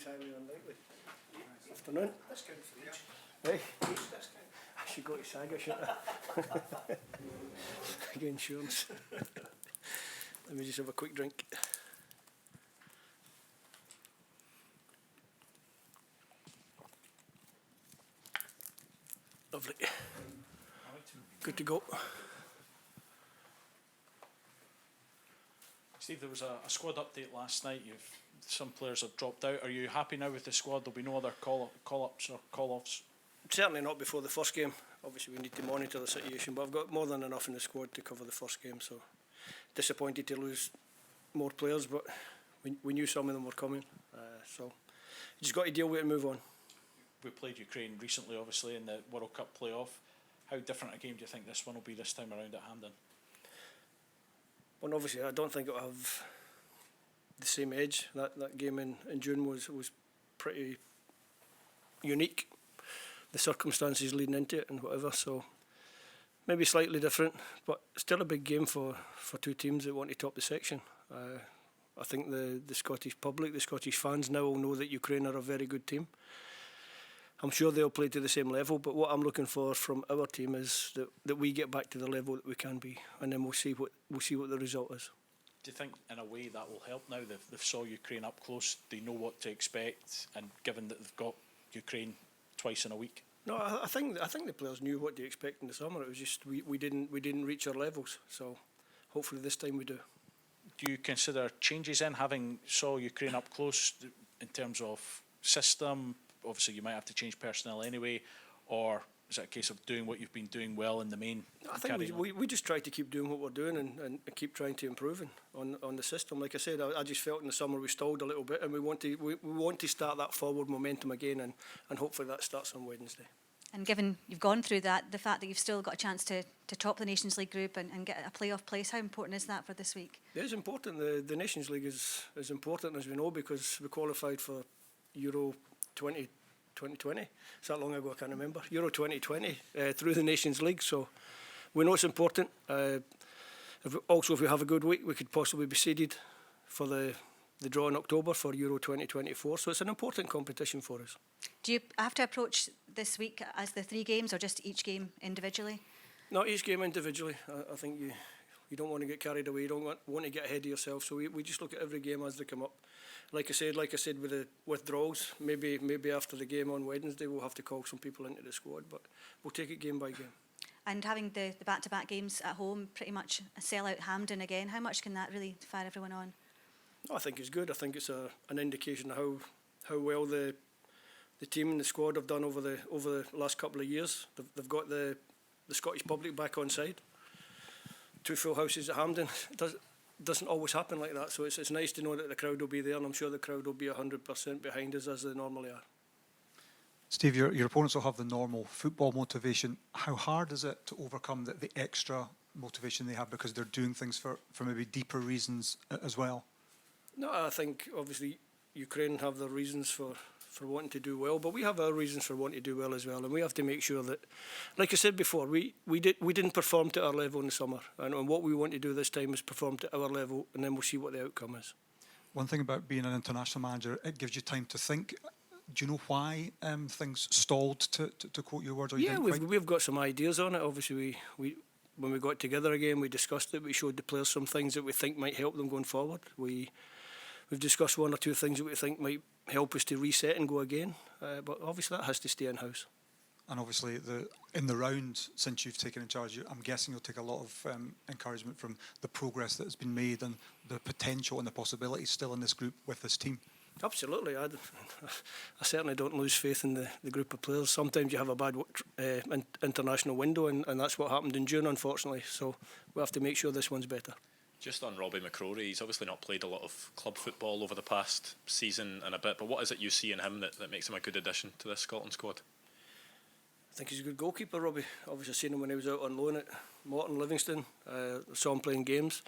highly unlikely. Afternoon. Discount for each. Hey, Discount. I should go to Saga, shouldn't I? Saga Insurance. Let me just have a quick drink. Lovely. Good to go. Steve, there was a squad update last night. Some players have dropped out. Are you happy now with the squad? There'll be no other call-ups or call-offs? Certainly not before the first game. Obviously we need to monitor the situation, but I've got more than enough in the squad to cover the first game, so disappointed to lose more players, but we knew some of them were coming, so you just got to deal with it and move on. We played Ukraine recently, obviously, in the World Cup playoff. How different a game do you think this one will be this time around at Hampden? Well, obviously I don't think it'll have the same edge. That game in June was pretty unique, the circumstances leading into it and whatever, so maybe slightly different, but still a big game for two teams that want to top the section. I think the Scottish public, the Scottish fans now will know that Ukraine are a very good team. I'm sure they'll play to the same level, but what I'm looking for from our team is that we get back to the level that we can be, and then we'll see what the result is. Do you think, in a way, that will help now? They've saw Ukraine up close. They know what to expect, and given that they've got Ukraine twice in a week. No, I think the players knew what to expect in the summer. It was just we didn't reach our levels. So hopefully this time we do. Do you consider changes in having saw Ukraine up close in terms of system? Obviously, you might have to change personnel anyway, or is it a case of doing what you've been doing well in the main? I think we just try to keep doing what we're doing and keep trying to improve on the system. Like I said, I just felt in the summer we stalled a little bit, and we want to start that forward momentum again, and hopefully that starts on Wednesday. And given you've gone through that, the fact that you've still got a chance to top the Nations League group and get a playoff place, how important is that for this week? It is important. The Nations League is important, as we know, because we qualified for Euro 2020. It's that long ago I can't remember. Euro 2020 through the Nations League, so we know it's important. If we have a good week, we could possibly be seeded for the draw in October for Euro 2024. So it's an important competition for us. Do you have to approach this week as the 3 games, or just each game individually? No, each game individually. I think you don't want to get carried away. You don't want to get ahead of yourself. So we just look at every game as they come up. Like I said, with the withdrawals, maybe after the game on Wednesday, we'll have to call some people into the squad, but we'll take it game by game. And having the back-to-back games at home, pretty much a sell-out Hampden again, how much can that really fire everyone on? No, I think it's good. I think it's an indication of how well the team and the squad have done over the last couple of years. They've got the Scottish public back on side. 2 full houses at Hampden. Doesn't always happen like that, so it's nice to know that the crowd will be there, and I'm sure the crowd will be 100% behind us as they normally are. Steve, your opponents will have the normal football motivation. How hard is it to overcome the extra motivation they have because they're doing things for maybe deeper reasons as well? No, I think obviously Ukraine have their reasons for wanting to do well, but we have our reasons for wanting to do well as well, and we have to make sure that, like I said before, we didn't perform to our level in the summer, and what we want to do this time is perform to our level, and then we'll see what the outcome is. One thing about being an international manager, it gives you time to think. Do you know why things stalled, to quote your words? Or yeah, we've got some ideas on it. Obviously, we when we got together again, we discussed it. We showed the players some things that we think might help them going forward. We've discussed 1 or 2 things that we think might help us to reset and go again, but obviously that has to stay in-house. And obviously in the round since you've taken in charge, I'm guessing you'll take a lot of encouragement from the progress that has been made and the potential and the possibilities still in this group with this team. Absolutely. I certainly don't lose faith in the group of players. Sometimes you have a bad international window, and that's what happened in June, unfortunately, so we have to make sure this one's better. Just on Robbie McCrory, he's obviously not played a lot of club football over the past season and a bit, but what is it you see in him that makes him a good addition to this Scotland squad? I think he's a good goalkeeper, Robbie. Obviously seen him when he was out on loan at Morton Livingston. Saw him playing games.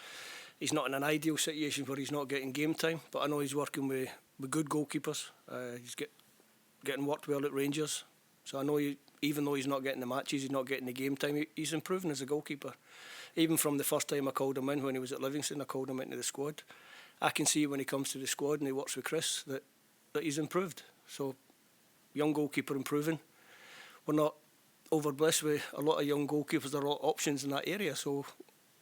He's not in an ideal situation where he's not getting game time, but I know he's working with good goalkeepers. He's getting worked well at Rangers. So I know even though he's not getting the matches, he's not getting the game time, he's improving as a goalkeeper. Even from the first time I called him in when he was at Livingston, I called him into the squad. I can see when he comes to the squad and he works with Chris that that he's improved. So, young goalkeeper improving. We're not over blessed with a lot of young goalkeepers. There are a lot of options in that area. So,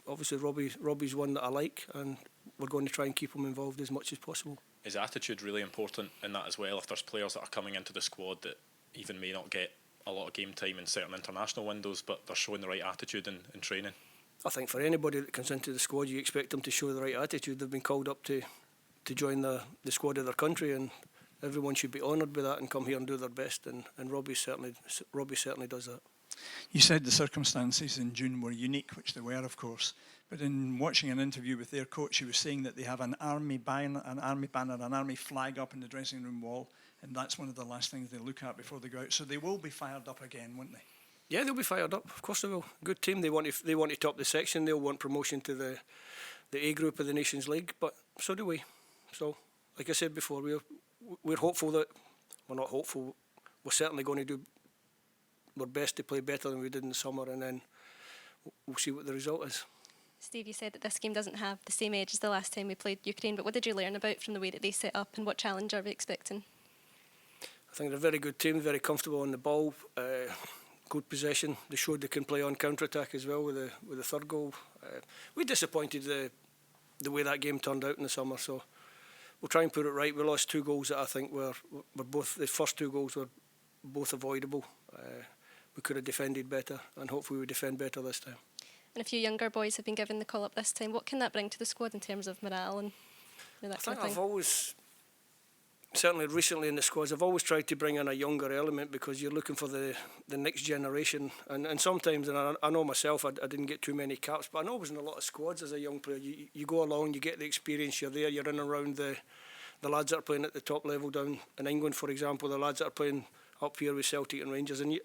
obviously, Robbie's one that I like, and we're going to try and keep him involved as much as possible. Is attitude really important in that as well? If there's players that are coming into the squad that even may not get a lot of game time in certain international windows, but they're showing the right attitude in training? I think for anybody that comes into the squad, you expect them to show the right attitude. They've been called up to join the squad of their country, and everyone should be honoured with that and come here and do their best. And Robbie certainly does that. You said the circumstances in June were unique, which they were, of course. But in watching an interview with their coach, he was saying that they have an army banner, an army flag up in the dressing room wall, and that's one of the last things they look at before they go out. So they will be fired up again, won't they? Yeah, they'll be fired up. Of course they will. Good team. They want to top the section. They'll want promotion to the A group of the Nations League, but so do we. So, like I said before, we're hopeful that we're not hopeful. We're certainly going to do our best to play better than we did in the summer, and then we'll see what the result is. Steve, you said that this game doesn't have the same edge as the last time we played Ukraine, but what did you learn about from the way that they set up, and what challenge are we expecting? I think they're a very good team, very comfortable on the ball, good possession. They showed they can play on counter-attack as well with the third goal. We disappointed the way that game turned out in the summer, so we'll try and put it right. We lost 2 goals that I think were both, the first 2 goals were both avoidable. We could have defended better, and hopefully we defend better this time. And a few younger boys have been given the call up this time. What can that bring to the squad in terms of morale and that kind of thing? I've always, certainly recently in the squads, I've always tried to bring in a younger element because you're looking for the next generation. And sometimes, and I know myself, I didn't get too many caps, but I know I was in a lot of squads as a young player. You go along, you get the experience, you're there, you're in and around the lads that are playing at the top level down in England, for example, the lads that are playing up here with Celtic and Rangers. And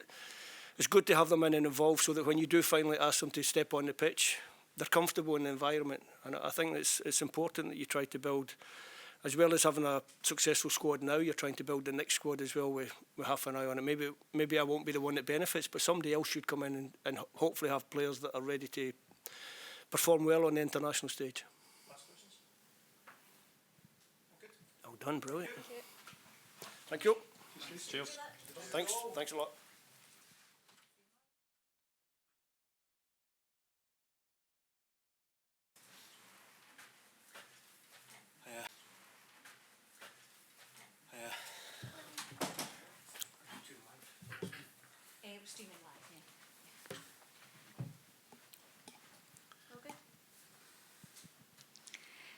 it's good to have them in and involved so that when you do finally ask them to step on the pitch, they're comfortable in the environment. And I think it's important that you try to build, as well as having a successful squad now, you're trying to build the next squad as well with half an eye on it. Maybe I won't be the one that benefits, but somebody else should come in and hopefully have players that are ready to perform well on the international stage. Last questions? Good. Well done, brilliant. Thank you. Cheers. Thanks a lot. Streaming live, yeah. Okay.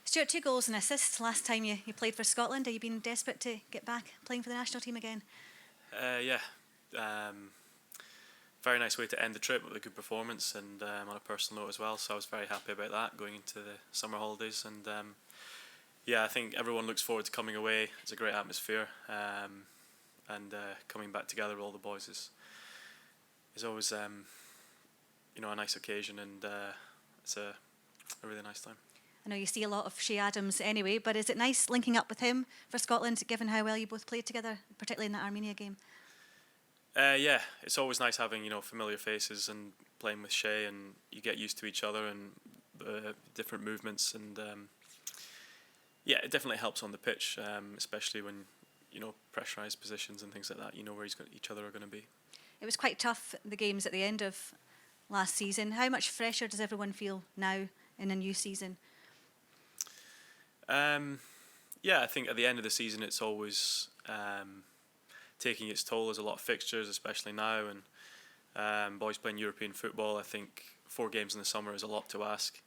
Stuart, 2 goals and assists last time you played for Scotland. Have you been desperate to get back playing for the national team again? Yeah. Very nice way to end the trip with a good performance and on a personal note as well. So I was very happy about that going into the summer holidays. And yeah, I think everyone looks forward to coming away. It's a great atmosphere. And coming back together with all the boys is always a nice occasion, and it's a really nice time. I know you see a lot of Shea Adams anyway, but is it nice linking up with him for Scotland, given how well you both played together, particularly in that Armenia game? Yeah, it's always nice having familiar faces and playing with Shea, and you get used to each other and different movements, and yeah, it definitely helps on the pitch, especially when pressurised positions and things like that. You know where each other are going to be. It was quite tough, the games at the end of last season. How much fresher does everyone feel now in a new season? Yeah, I think at the end of the season it's always taking its toll. There's a lot of fixtures, especially now, and boys playing European football. I think 4 games in the summer is a lot to ask.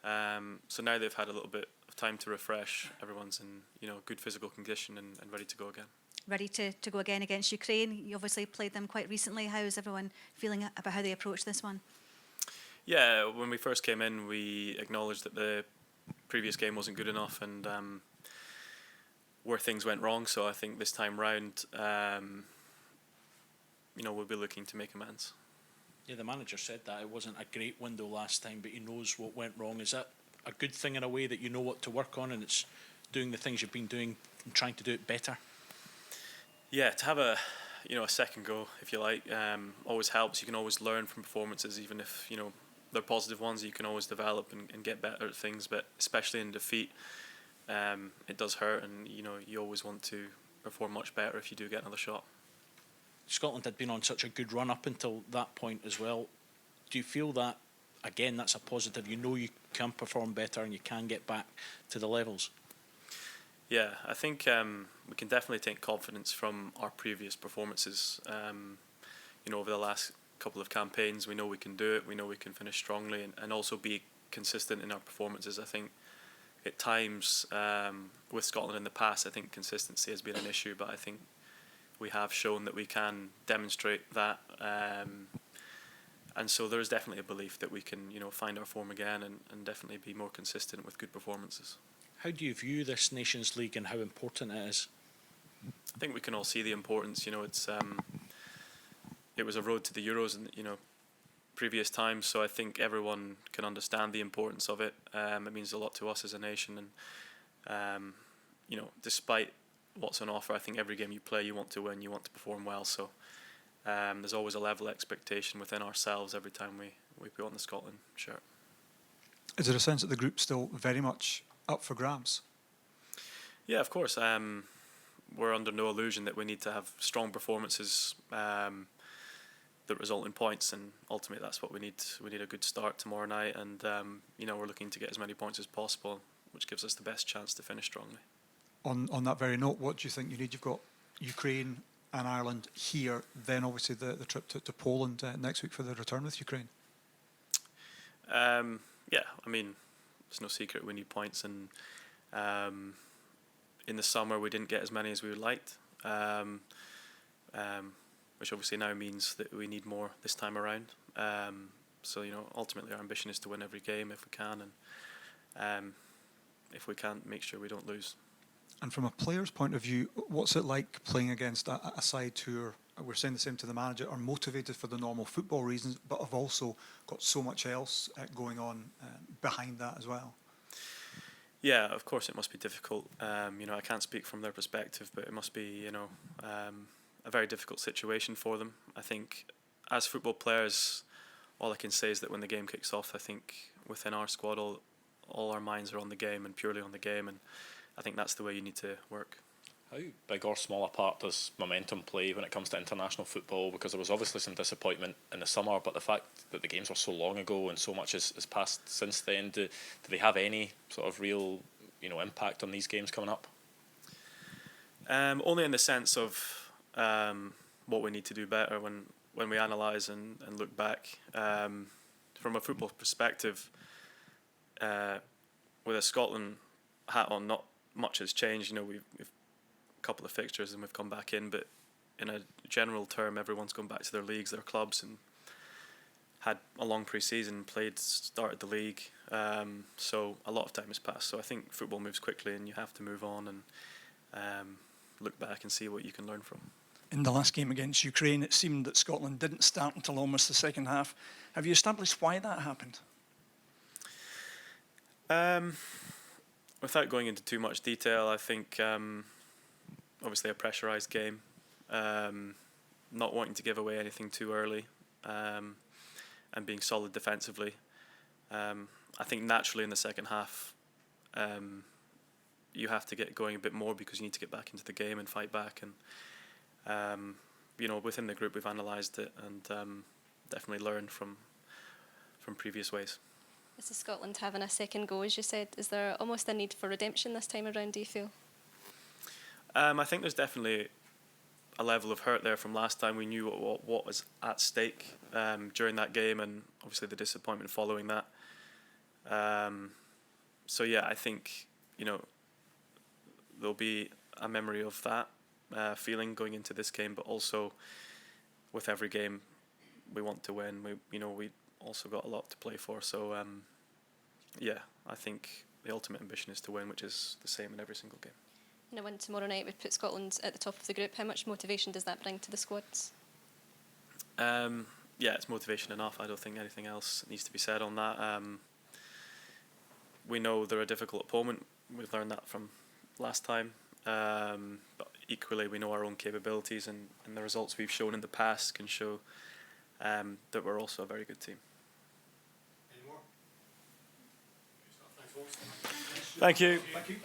So now they've had a little bit of time to refresh. Everyone's in good physical condition and ready to go again. Ready to go again against Ukraine. You obviously played them quite recently. How is everyone feeling about how they approach this one? Yeah, when we first came in, we acknowledged that the previous game wasn't good enough and where things went wrong. So I think this time round, we'll be looking to make amends. Yeah, the manager said that it wasn't a great window last time, but he knows what went wrong. Is that a good thing in a way, that you know what to work on and it's doing the things you've been doing and trying to do it better? Yeah, to have a second go, if you like, always helps. You can always learn from performances, even if they're positive ones. You can always develop and get better at things. But especially in defeat, it does hurt, and you always want to perform much better if you do get another shot. Scotland had been on such a good run up until that point as well. Do you feel that, again, that's a positive? You know you can perform better and you can get back to the levels? Yeah, I think we can definitely take confidence from our previous performances. Over the last couple of campaigns, we know we can do it. We know we can finish strongly and also be consistent in our performances. I think at times with Scotland in the past, I think consistency has been an issue, but I think we have shown that we can demonstrate that. And so there is definitely a belief that we can, find our form again and definitely be more consistent with good performances. How do you view this Nations League and how important it is? I think we can all see the importance. It was a road to the Euros in previous times, so I think everyone can understand the importance of it. It means a lot to us as a nation, and despite what's on offer, I think every game you play, you want to win, you want to perform well. So there's always a level of expectation within ourselves every time we put on the Scotland shirt. Is there a sense that the group's still very much up for grabs? Yeah, of course. We're under no illusion that we need to have strong performances that result in points, and ultimately that's what we need. We need a good start tomorrow night, and we're looking to get as many points as possible, which gives us the best chance to finish strongly. On that very note, what do you think you need? You've got Ukraine and Ireland here, then obviously the trip to Poland next week for the return with Ukraine. Yeah, I mean, it's no secret we need points, and in the summer we didn't get as many as we would liked, which obviously now means that we need more this time around. So ultimately our ambition is to win every game if we can, and if we can't, make sure we don't lose. And from a player's point of view, what's it like playing against a side who are, we're saying the same to the manager, are motivated for the normal football reasons, but have also got so much else going on behind that as well? Yeah, of course it must be difficult. I can't speak from their perspective, but it must be, a very difficult situation for them. I think as football players, all I can say is that when the game kicks off, I think within our squad, all our minds are on the game and purely on the game, and I think that's the way you need to work. How big or small a part does momentum play when it comes to international football? Because there was obviously some disappointment in the summer, but the fact that the games were so long ago and so much has passed since then, do they have any sort of real impact on these games coming up? Only in the sense of what we need to do better when we analyse and look back. From a football perspective, with a Scotland hat on, not much has changed. We've a couple of fixtures and we've come back in, but in a general term, everyone's gone back to their leagues, their clubs, and had a long pre-season, started the league. So a lot of time has passed. So I think football moves quickly, and you have to move on and look back and see what you can learn from. In the last game against Ukraine, it seemed that Scotland didn't start until almost the second half. Have you established why that happened? Without going into too much detail, I think obviously a pressurised game, not wanting to give away anything too early, and being solid defensively. I think naturally in the second half, you have to get going a bit more because you need to get back into the game and fight back. And within the group, we've analysed it and definitely learned from previous ways. This is Scotland having a second go, as you said. Is there almost a need for redemption this time around, do you feel? I think there's definitely a level of hurt there from last time. We knew what was at stake during that game, and obviously the disappointment following that. So yeah, I think there'll be a memory of that feeling going into this game, but also with every game we want to win. We also got a lot to play for. So yeah, I think the ultimate ambition is to win, which is the same in every single game. And a win tomorrow night would put Scotland at the top of the group. How much motivation does that bring to the squads? Yeah, it's motivation enough. I don't think anything else needs to be said on that. We know they're a difficult opponent. We've learned that from last time. But equally, we know our own capabilities, and the results we've shown in the past can show that we're also a very good team. Any more? Thank you. Thank you.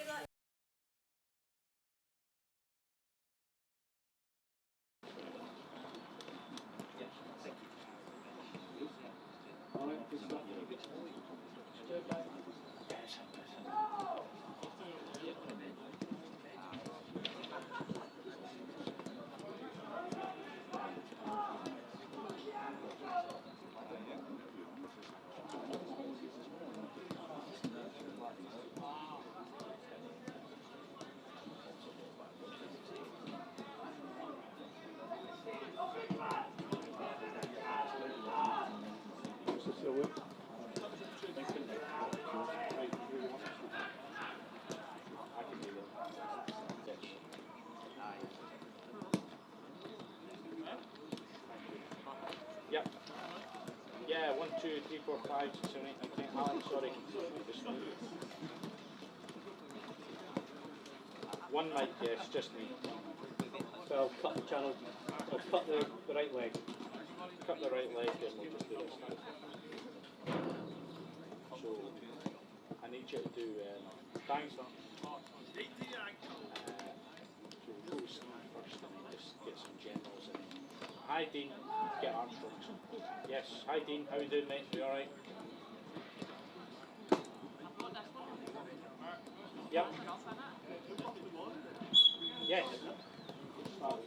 2, 3, 4, 5, 6, 7, 8, 9, 10. Alan, sorry. One mic, yes, just me. So I'll cut the channel. I'll cut the right leg. Cut the right leg and we'll just do this. So I need you to do thanks. So we'll go with Steve first and then just get some generals in. Hi Dean, get Armstrong. Yes, hi Dean, how you doing mate? You alright? Yep. Yes. Well,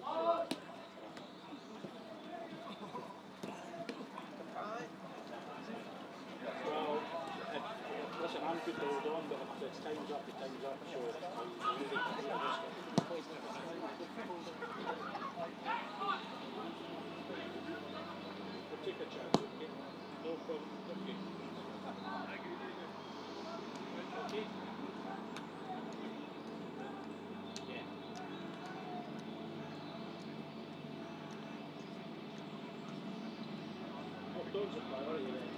listen, I'm good to hold on, but if it's time's up, the time's up, so I'm really we'll take a chance, okay? No problem, okay. Okay? Yeah. Oh, Dawn's a priority then.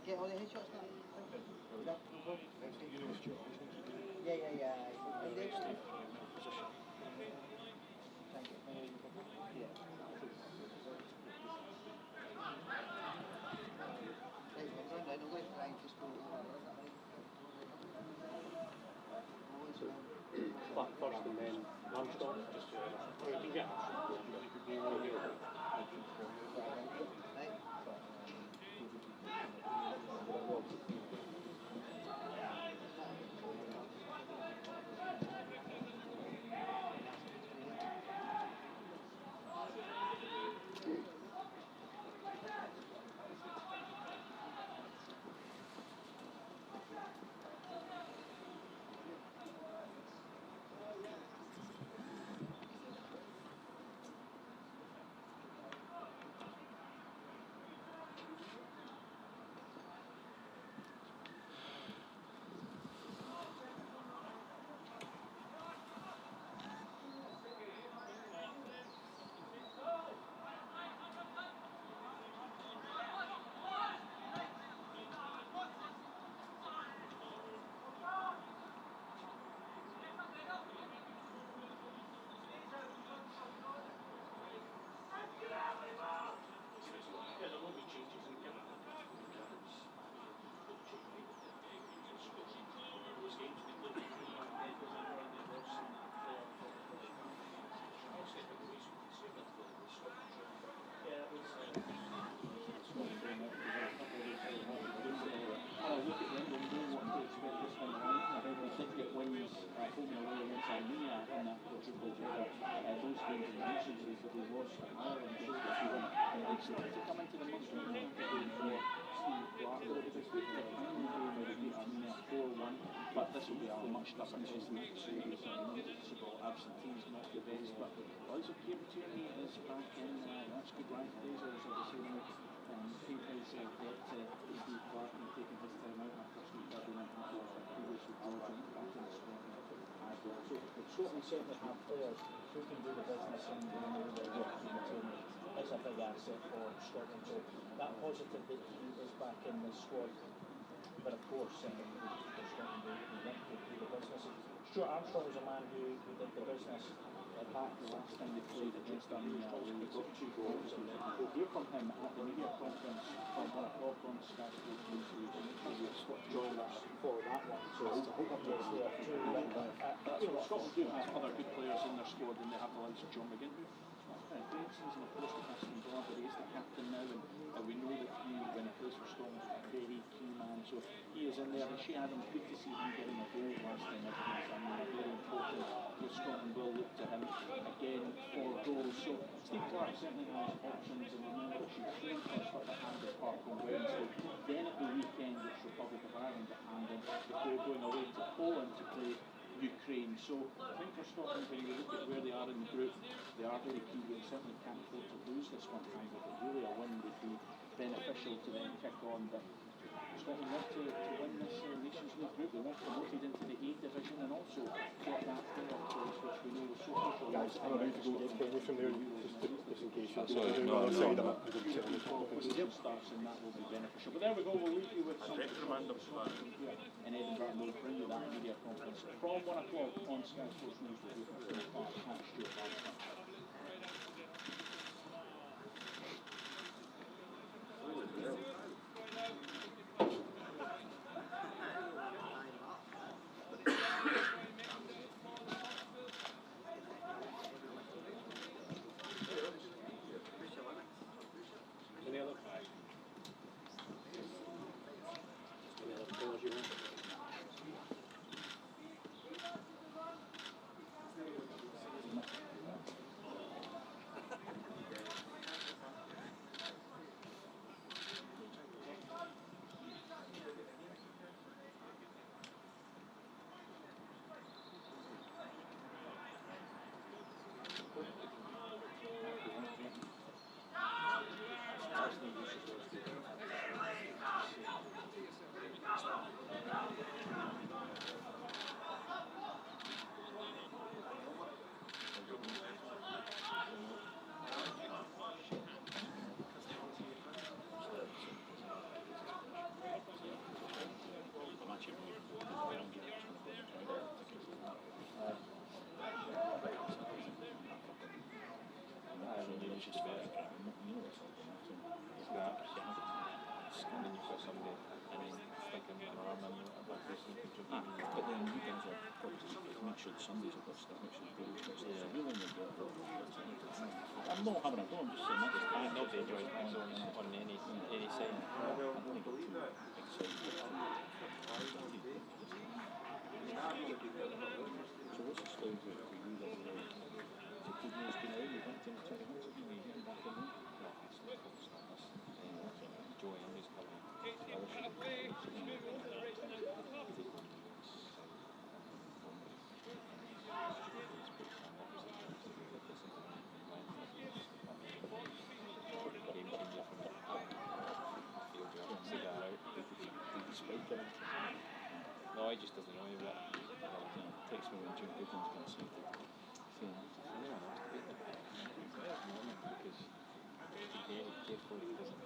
Get all the headshots now. Yeah. Are you there? Thank you. Yeah. Right, I'm going down the left line, just go. Clarke first and then Armstrong. Just or you can get Right. those games in the Nations League that we lost to Ireland, showed that we won. And it's to come into the Munster game for Steve Clarke. It was the final game where they beat Armenia 4-1, but this will be a much tougher test match. Noticeable absentees, not the best, but Liza Tierney is back in. That's good line Blazers, as I say now. Kate has said that Steve Clarke had taken his time out after Steve Kirby went out of previously Belgium, back in Scotland as well. So Scotland certainly have players who can do the business and know their work in the team. It's a big asset for Scotland. So that positive that he is back in the squad. But of course, Scotland want to do the business. Stuart Armstrong was a man who did the business back the last time they played against Armenia. He got 2 goals, and we'll hear from him at the media conference from 1 o'clock on Sky Sports News. So join us for that one. So updates there too. Scotland do have other good players in their squad, and they have the likes of John McGinn, who had a great season, of course, with Aston Villa, but he's the captain now, and we know that he, when he plays for Scotland, is a very key man. So he is in there, and Shea Adams, good to see him getting a goal last time against Armenia. Very important. Scotland will look to him again for goals. So Steve Clarke certainly has options, and remember that she's playing first up at Hampden Park on Wednesday. Then at the weekend it's Republic of Ireland at Hampden before going away to Poland to play Ukraine. So I think for Scotland, when you look at where they are in the group, they are very key. They certainly can't afford to lose this one either, but really a win would be beneficial to them kick on. But Scotland want to win this Nations League group. They want promoted into the A division and also get that playoff place, which we know was so crucial. Guys, I'm about to go get Kenny from there, just in case you're doing doing the other side of it. Starts, and that will be beneficial. But there we go, we'll leave you with some here in Edinburgh, and we'll bring you that media conference from 1 o'clock on Sky Sports News with you from Clarke and Stuart Armstrong. I'm not having a go, I'm just saying that. Nobody enjoys my zone on any side. So what's the story for you? Is it good news to know you went to the 20 months ago and you're getting back in there? No, it's not. Joy and his coming. No, he just doesn't know what. Takes me when Jim Goodwin's going to say that. Because very careful he doesn't.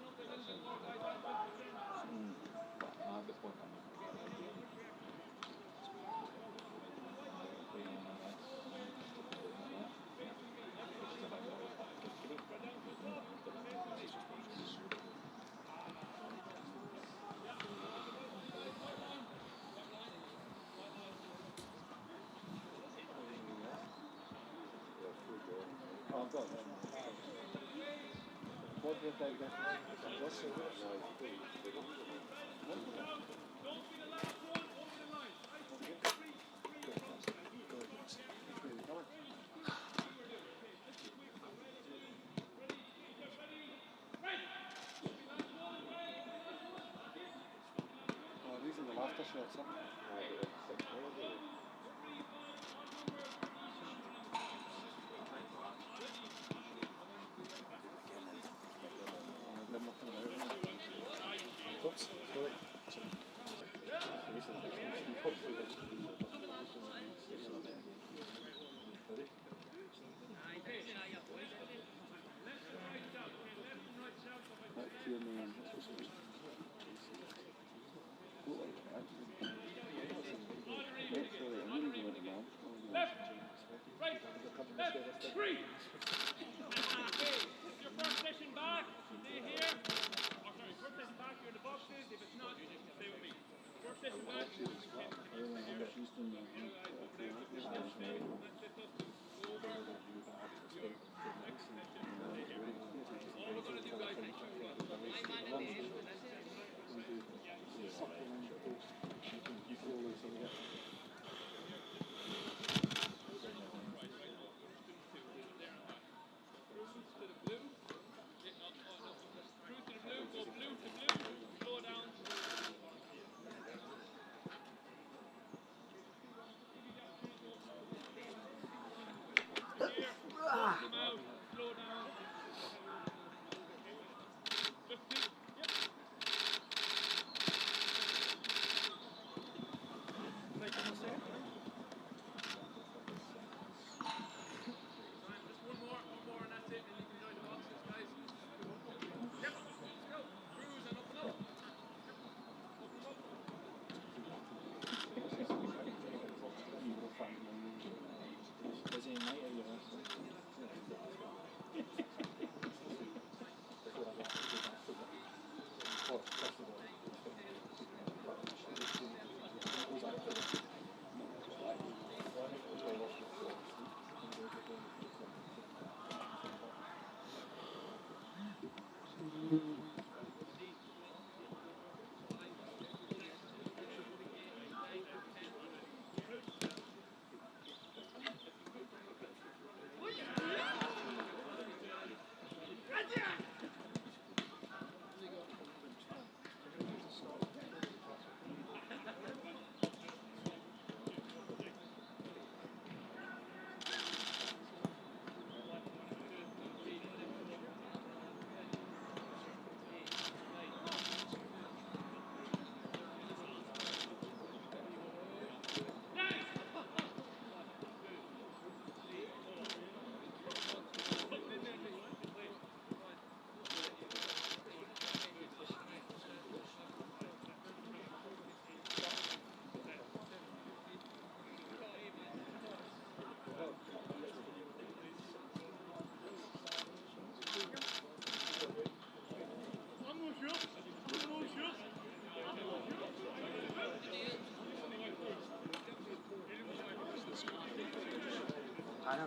I know.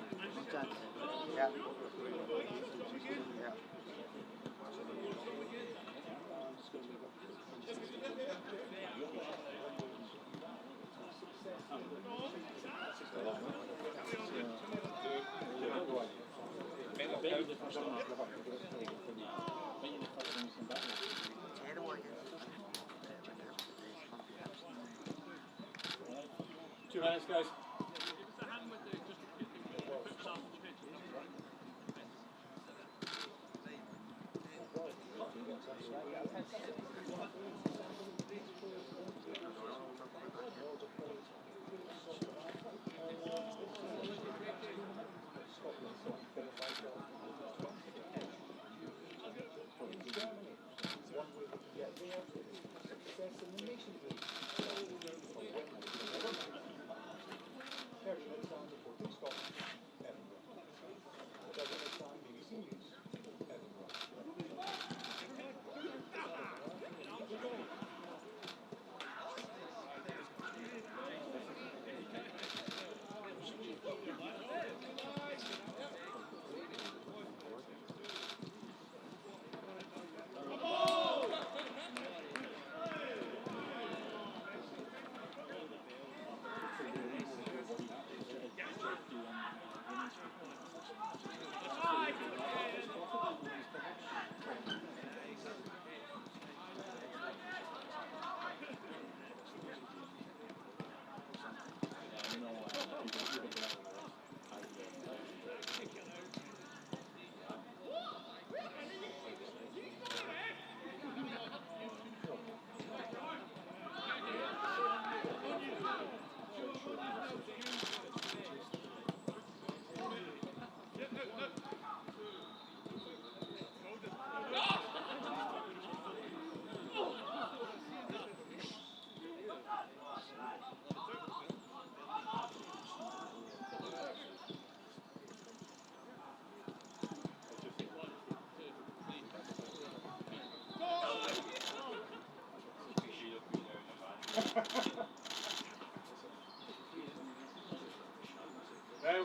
Yeah. Yeah. Two minutes, guys.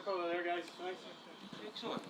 colour there, guys. Nice. Excellent.